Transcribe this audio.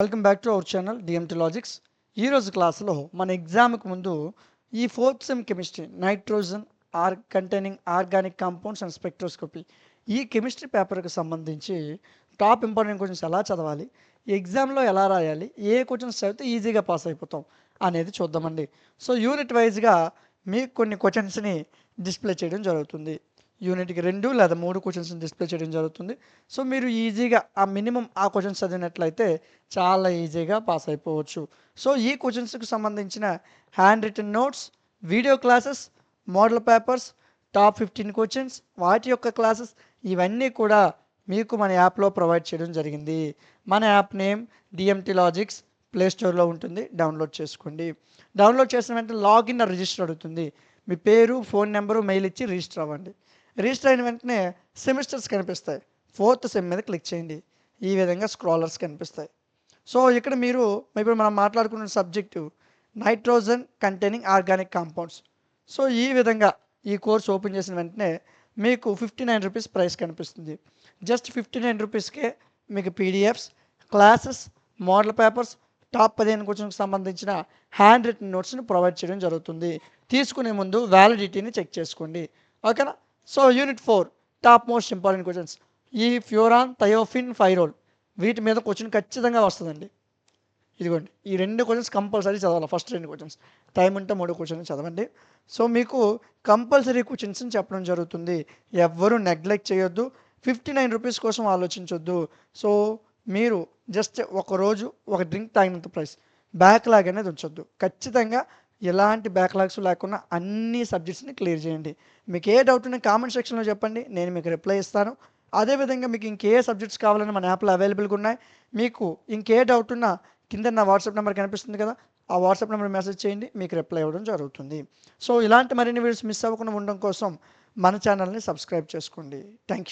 Welcome back to our channel DMT logics. ఈరోజు క్లాస్లో మన ఎగ్జామ్కి ముందు ఈ fourth sem chemistry nitrogen containing organic compounds and spectroscopy ఈ కెమిస్ట్రీ పేపర్కి సంబంధించి టాప్ ఇంపార్టెంట్ క్వశ్చన్స్ ఎలా చదవాలి, ఎగ్జామ్లో ఎలా రాయాలి, ఏ క్వశ్చన్స్ చదివితే ఈజీగా పాస్ అయిపోతాం అనేది చూద్దామండి. సో యూనిట్ వైజ్గా మీకు కొన్ని క్వశ్చన్స్ని డిస్ప్లే చేయడం జరుగుతుంది. యూనిట్కి 2 లేదా 3 క్వశ్చన్స్ని డిస్ప్లే చేయడం జరుగుతుంది. సో మీరు ఈజీగా ఆ మినిమం ఆ క్వశ్చన్స్ చదివినట్లయితే చాలా ఈజీగా పాస్ అయిపోవచ్చు. సో ఈ క్వశ్చన్స్కి సంబంధించిన hand written notes, video classes, model papers, top 15 questions, వాటి యొక్క క్లాసెస్ ఇవన్నీ కూడా మీకు మన యాప్లో ప్రొవైడ్ చేయడం జరిగింది. మన app name DMT logics, play స్టోర్లో ఉంటుంది, డౌన్లోడ్ చేసుకోండి. డౌన్లోడ్ చేసిన వెంటనే లాగిన్ రిజిస్టర్ అడుగుతుంది. మీ పేరు, ఫోన్ నెంబరు, మెయిల్ ఇచ్చి రిజిస్టర్ అవ్వండి. రిజిస్టర్ అయిన వెంటనే సెమిస్టర్స్ కనిపిస్తాయి. 4th సెమ్ మీద క్లిక్ చేయండి. ఈ విధంగా స్క్రాలర్స్ కనిపిస్తాయి. సో ఇక్కడ మీరు ఇప్పుడు మనం మాట్లాడుకున్న subject nitrogen containing organic compounds. So ఈ విధంగా ఈ కోర్స్ ఓపెన్ చేసిన వెంటనే మీకు 59 రూపీస్ ప్రైస్ కనిపిస్తుంది. జస్ట్ 59 రూపీస్కే మీకు PDFs, classes, model papers, top 15 క్వశ్చన్కి సంబంధించిన హ్యాండ్ రిటన్ నోట్స్ని ప్రొవైడ్ చేయడం జరుగుతుంది. తీసుకునే ముందు వ్యాలిడిటీని చెక్ చేసుకోండి, ఓకేనా. So unit 4 top most important questions. ఈ ఫ్యూరాన్, థయోఫిన్, ఫైరోల్ వీటి మీద క్వశ్చన్ ఖచ్చితంగా వస్తుందండి. ఇదిగోండి, ఈ 2 క్వశ్చన్స్ కంపల్సరీ చదవాలి. ఫస్ట్ 2 క్వశ్చన్స్, టైం ఉంటే 3 క్వశ్చన్స్ చదవండి. సో మీకు కంపల్సరీ క్వశ్చన్స్ని చెప్పడం జరుగుతుంది. ఎవ్వరూ నెగ్లెక్ట్ చేయొద్దు. 59 రూపీస్ కోసం ఆలోచించొద్దు. సో మీరు జస్ట్ ఒకరోజు ఒక డ్రింక్ తాగినంత ప్రైస్. బ్యాక్లాగ్ అనేది ఉంచొద్దు. ఖచ్చితంగా ఎలాంటి బ్యాక్లాగ్స్ లేకుండా అన్ని సబ్జెక్ట్స్ని క్లియర్ చేయండి. మీకు ఏ డౌట్ ఉన్నా కామెంట్ సెక్షన్లో చెప్పండి, నేను మీకు రిప్లై ఇస్తాను. అదేవిధంగా మీకు ఇంకే సబ్జెక్ట్స్ కావాలని మన యాప్లో అవైలబుల్గా ఉన్నాయి. మీకు ఇంకే డౌట్ ఉన్నా కింద నా వాట్సాప్ నెంబర్ కనిపిస్తుంది కదా, ఆ వాట్సాప్ నెంబర్ మెసేజ్ చేయండి, మీకు రిప్లై ఇవ్వడం జరుగుతుంది. సో ఇలాంటి మరిన్ని వీడియోస్ మిస్ అవ్వకుండా ఉండడం కోసం మన ఛానల్ని సబ్స్క్రైబ్ చేసుకోండి. Thank you.